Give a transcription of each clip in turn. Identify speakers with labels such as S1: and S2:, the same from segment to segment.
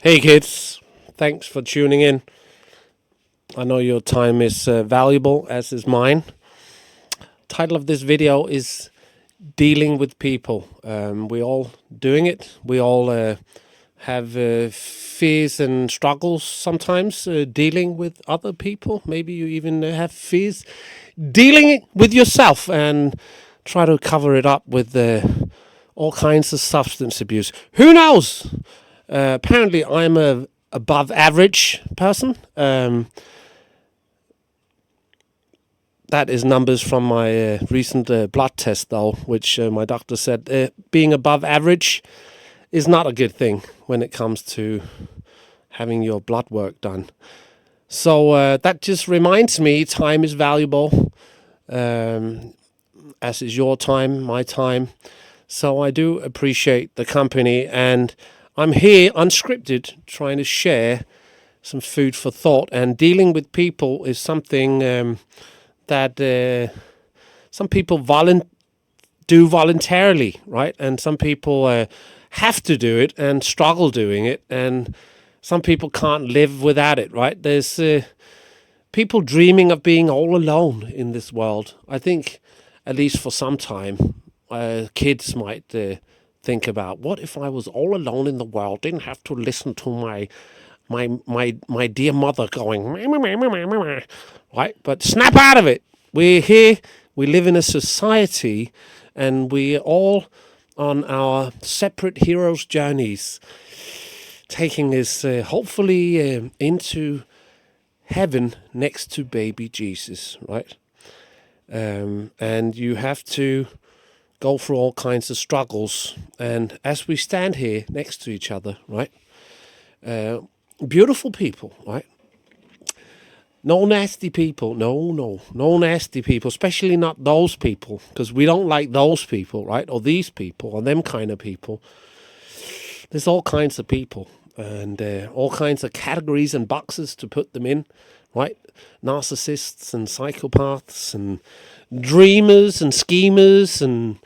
S1: Hey kids, thanks for tuning in. I know your time is valuable, as is mine. Title of this video is Dealing with People. We all doing it. We all have fears and struggles sometimes dealing with other people. Maybe you even have fears dealing with yourself and try to cover it up with all kinds of substance abuse. Who knows? Apparently, I'm a above average person. That is numbers from my recent blood test, though, which my doctor said being above average is not a good thing when it comes to having your blood work done. So that just reminds me time is valuable, as is your time, my time. So I do appreciate the company, and I'm here unscripted trying to share some food for thought. And dealing with people is something that some people do voluntarily, right? And some people have to do it and struggle doing it, and some people can't live without it, right? There's people dreaming of being all alone in this world. I think, at least for some time, kids might think about, what if I was all alone in the world, didn't have to listen to my dear mother going, "Meh, meh, meh, meh, meh, meh, meh," right? But snap out of it. We're here. We live in a society, and we're all on our separate heroes' journeys, taking us hopefully into heaven next to baby Jesus, right? And you have to go through all kinds of struggles. And as we stand here next to each other, right? Beautiful people, right? No nasty people. No nasty people, especially not those people, because we don't like those people, right? Or these people, or them kind of people. There's all kinds of people, and all kinds of categories and boxes to put them in, right? Narcissists and psychopaths and dreamers and schemers, and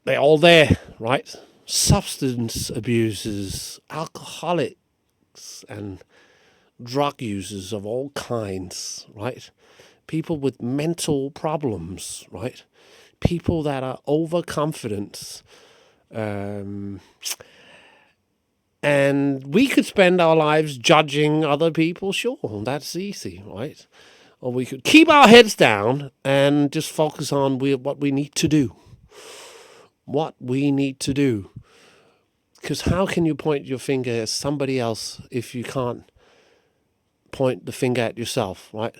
S1: they're all there, right? Substance abusers, alcoholics, and drug users of all kinds, right? People with mental problems, right? People that are overconfident. And we could spend our lives judging other people, sure, that's easy, right? Or we could keep our heads down and just focus on what we need to do. What we need to do. Because how can you point your finger at somebody else if you can't point the finger at yourself, right?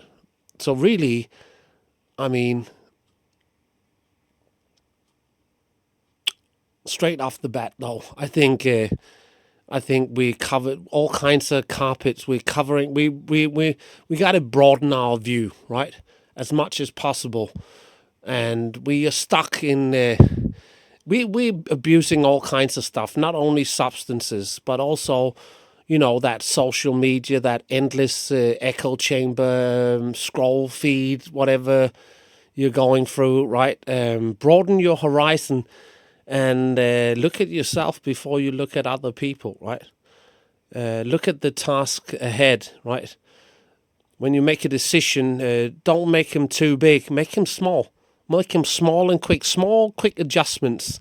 S1: So really, I mean, straight off the bat, though, I think we covered all kinds of carpets. We're covering. We got to broaden our view, right, as much as possible. And we are stuck in. We're abusing all kinds of stuff, not only substances, but also, that social media, that endless echo chamber, scroll feed, whatever you're going through, right? Broaden your horizon and look at yourself before you look at other people, right? Look at the task ahead, right? When you make a decision, don't make them too big. Make them small. Make them small and quick. Small, quick adjustments.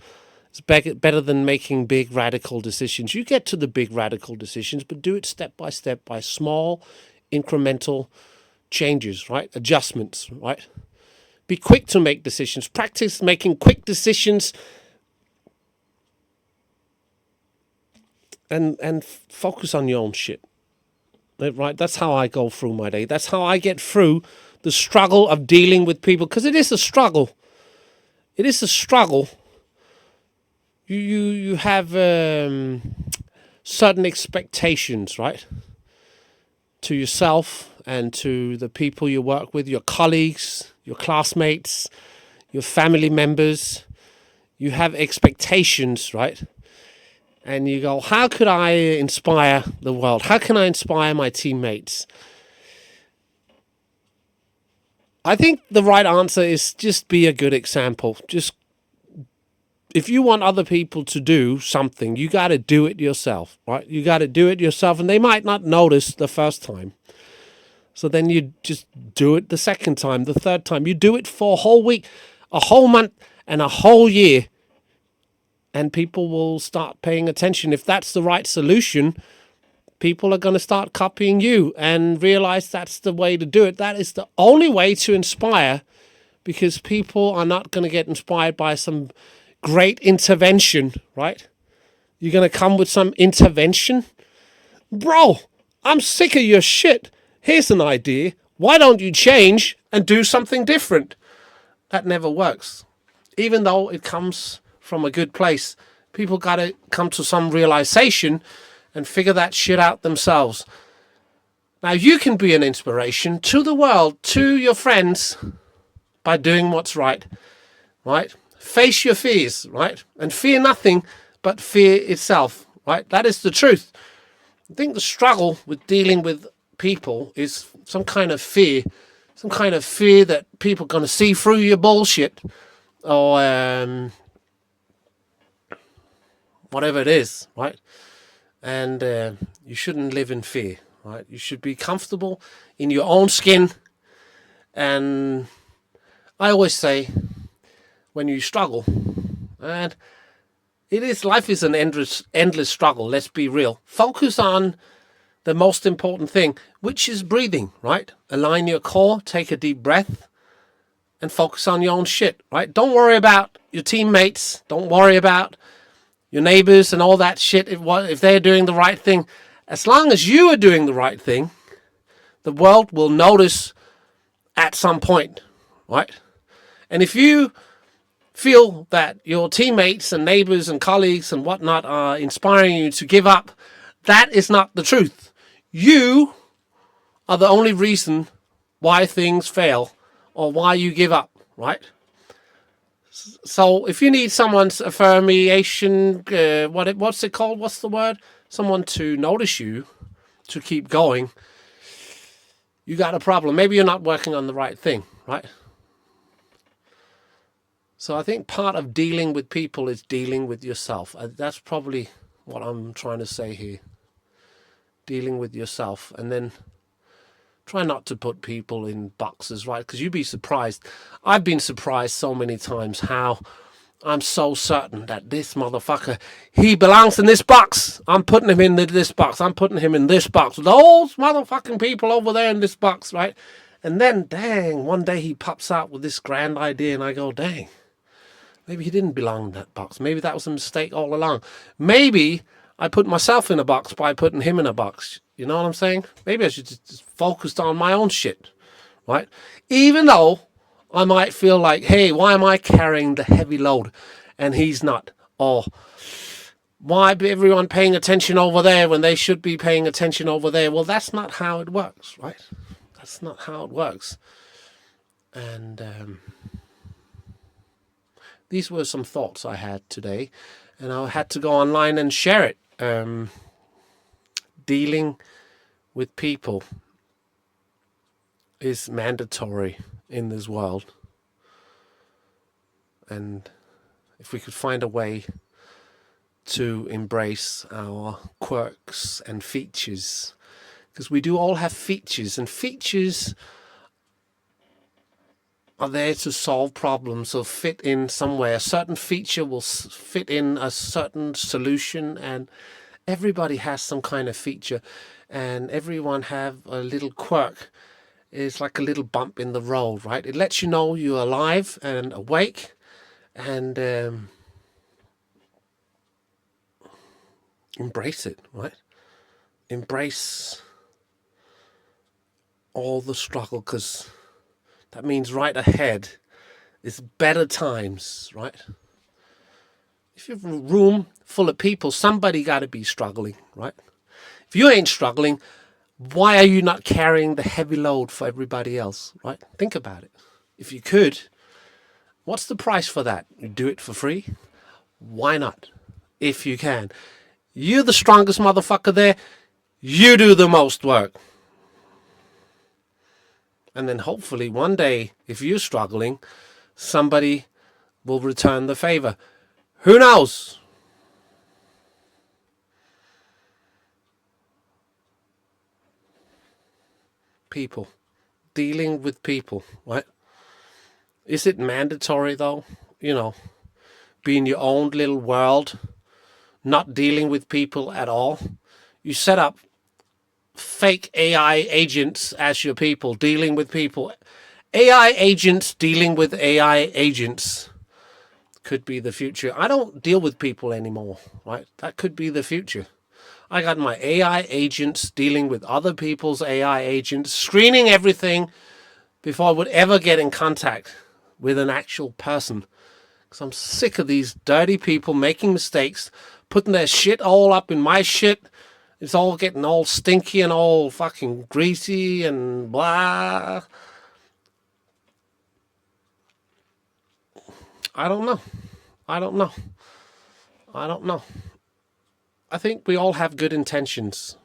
S1: It's better than making big radical decisions. You get to the big radical decisions, but do it step by small, incremental changes, right? Adjustments, right? Be quick to make decisions. Practice making quick decisions, and focus on your own shit. Right? That's how I go through my day. That's how I get through the struggle of dealing with people, because it is a struggle. It is a struggle. You have certain expectations, right? To yourself and to the people you work with, your colleagues, your classmates, your family members. You have expectations, right? And you go, how could I inspire the world? How can I inspire my teammates? I think the right answer is just be a good example. Just if you want other people to do something, you got to do it yourself, right? You got to do it yourself, and they might not notice the first time. So then you just do it the second time, the third time. You do it for a whole week, a whole month, and a whole year, and people will start paying attention. If that's the right solution, people are going to start copying you and realize that's the way to do it. That is the only way to inspire, because people are not going to get inspired by some great intervention, right? You're going to come with some intervention? Bro, I'm sick of your shit. Here's an idea. Why don't you change and do something different? That never works. Even though it comes from a good place, people got to come to some realization and figure that shit out themselves. Now, you can be an inspiration to the world, to your friends, by doing what's right, right? Face your fears, right? And fear nothing but fear itself, right? That is the truth. I think the struggle with dealing with people is some kind of fear that people are going to see through your bullshit, or whatever it is, right? And you shouldn't live in fear, right? You should be comfortable in your own skin. And I always say, when you struggle, and life is an endless struggle, let's be real. Focus on the most important thing, which is breathing, right? Align your core, take a deep breath, and focus on your own shit, right? Don't worry about your teammates. Don't worry about your neighbors and all that shit. If they're doing the right thing, as long as you are doing the right thing, the world will notice at some point, right? And if you feel that your teammates and neighbors and colleagues and whatnot are inspiring you to give up, that is not the truth. You are the only reason why things fail or why you give up, right? So if you need someone's affirmation, what's it called? What's the word? Someone to notice you, to keep going, you got a problem. Maybe you're not working on the right thing, right? So I think part of dealing with people is dealing with yourself. That's probably what I'm trying to say here. Dealing with yourself, and then try not to put people in boxes, right? Because you'd be surprised. I've been surprised so many times how I'm so certain that this motherfucker, he belongs in this box. I'm putting him in this box. I'm putting him in this box. Those motherfucking people over there in this box, right? And then, dang, one day he pops out with this grand idea, and I go, dang, maybe he didn't belong in that box. Maybe that was a mistake all along. Maybe I put myself in a box by putting him in a box. You know what I'm saying? Maybe I should just focus on my own shit, right? Even though I might feel like, hey, why am I carrying the heavy load and he's not? Or why be everyone paying attention over there when they should be paying attention over there? Well, that's not how it works, right? That's not how it works. And these were some thoughts I had today, and I had to go online and share it. Dealing with people is mandatory in this world. And if we could find a way to embrace our quirks and features, because we do all have features, and features are there to solve problems or fit in somewhere. A certain feature will fit in a certain solution, and everybody has some kind of feature, and everyone have a little quirk. It's like a little bump in the road, right? It lets you know you're alive and awake, and embrace it, right? Embrace all the struggle, because that means right ahead is better times, right? If you have a room full of people, somebody got to be struggling, right? If you ain't struggling, why are you not carrying the heavy load for everybody else, right? Think about it. If you could, what's the price for that? You do it for free? Why not? If you can. You're the strongest motherfucker there. You do the most work. And then hopefully one day, if you're struggling, somebody will return the favor. Who knows? People. Dealing with people, right? Is it mandatory though? You know, be in your own little world, not dealing with people at all. You set up fake AI agents as your people, dealing with people. AI agents dealing with AI agents could be the future. I don't deal with people anymore, right? That could be the future. I got my AI agents dealing with other people's AI agents, screening everything before I would ever get in contact with an actual person. Because I'm sick of these dirty people making mistakes, putting their shit all up in my shit. It's all getting all stinky and all fucking greasy and blah. I don't know. I don't know. I don't know. I think we all have good intentions.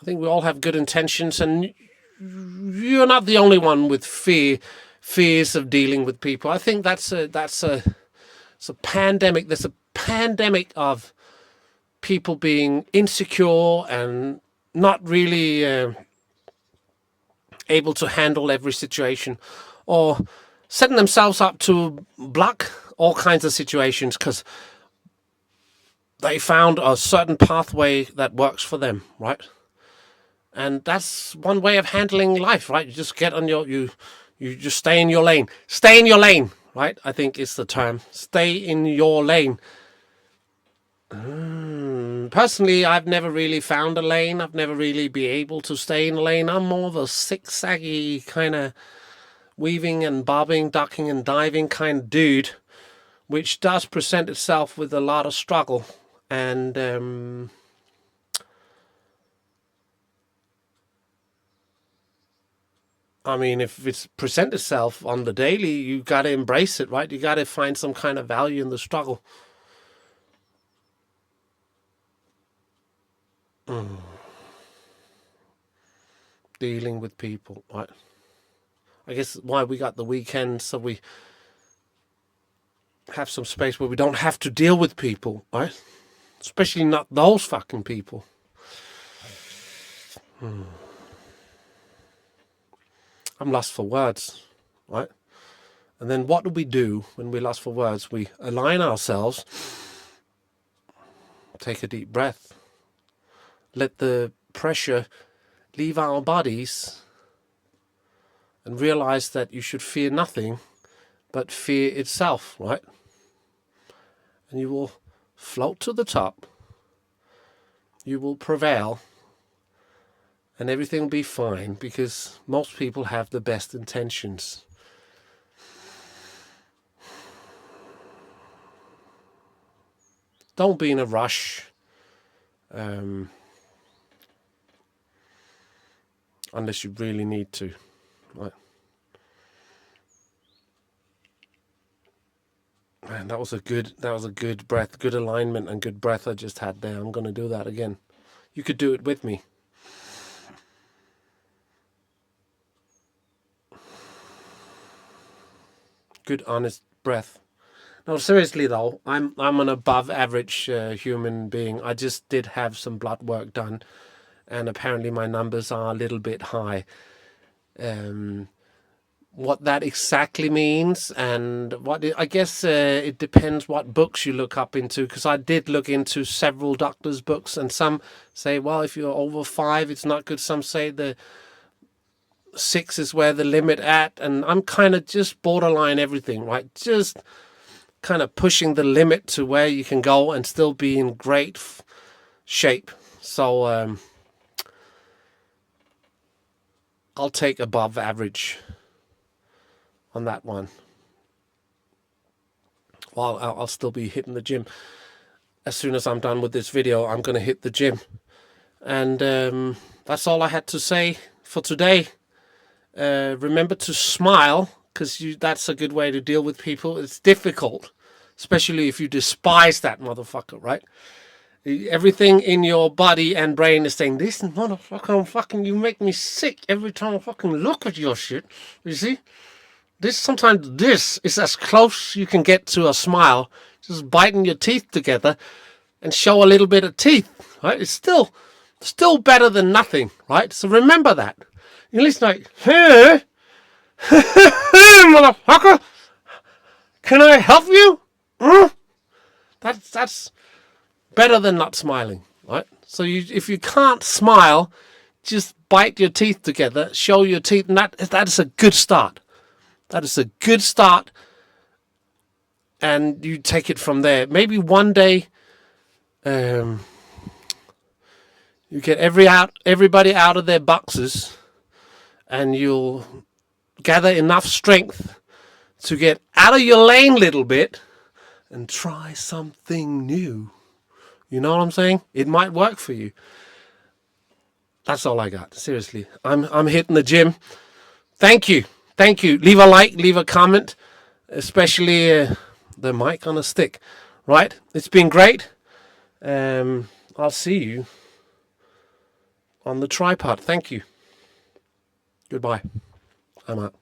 S1: I think we all have good intentions, and you're not the only one with fears of dealing with people. I think it's a pandemic. There's a pandemic of people being insecure and not really able to handle every situation, or setting themselves up to block all kinds of situations because they found a certain pathway that works for them, right? And that's one way of handling life, right? You just get on you just stay in your lane. Stay in your lane, right? I think is the term. Stay in your lane. Personally, I've never really found a lane. I've never really been able to stay in a lane. I'm more of a zigzaggy kind of weaving and bobbing, ducking and diving kind of dude, which does present itself with a lot of struggle. And I mean, if it's present itself on the daily, you got to embrace it, right? You got to find some kind of value in the struggle. Dealing with people, right? I guess why we got the weekend, so we have some space where we don't have to deal with people, right? Especially not those fucking people. I'm lost for words, right? And then what do we do when we're lost for words? We align ourselves, take a deep breath, let the pressure leave our bodies, and realize that you should fear nothing but fear itself, right? And you will float to the top. You will prevail. And everything will be fine, because most people have the best intentions. Don't be in a rush. Unless you really need to. Right. Man, that was a good breath, good alignment and good breath I just had there. I'm going to do that again. You could do it with me. Good, honest breath. No, seriously though, I'm an above average human being. I just did have some blood work done, and apparently my numbers are a little bit high. What that exactly means, and I guess it depends what books you look up into, because I did look into several doctors' books, and some say, well, if you're over 5, it's not good. Some say the 6 is where the limit at, and I'm kind of just borderline everything, right? Just kind of pushing the limit to where you can go and still be in great shape. So I'll take above average on that one. Well, I'll still be hitting the gym. As soon as I'm done with this video, I'm going to hit the gym. And that's all I had to say for today. Remember to smile, because that's a good way to deal with people. It's difficult, especially if you despise that motherfucker, right? Everything in your body and brain is saying, this motherfucker, you make me sick every time I fucking look at your shit. You see? Sometimes this is as close you can get to a smile, just biting your teeth together and show a little bit of teeth, right? It's still better than nothing, right? So remember that. You listen like, hey, motherfucker, can I help you? That's better than not smiling, right? So if you can't smile, just bite your teeth together, show your teeth, and that is a good start. That is a good start, and you take it from there. Maybe one day, you get everybody out of their boxes, and you'll gather enough strength to get out of your lane a little bit and try something new. You know what I'm saying? It might work for you. That's all I got. Seriously, I'm hitting the gym. Thank you. Leave a like, leave a comment, especially the mic on a stick. Right? It's been great. I'll see you on the tripod. Thank you. Goodbye. I'm out.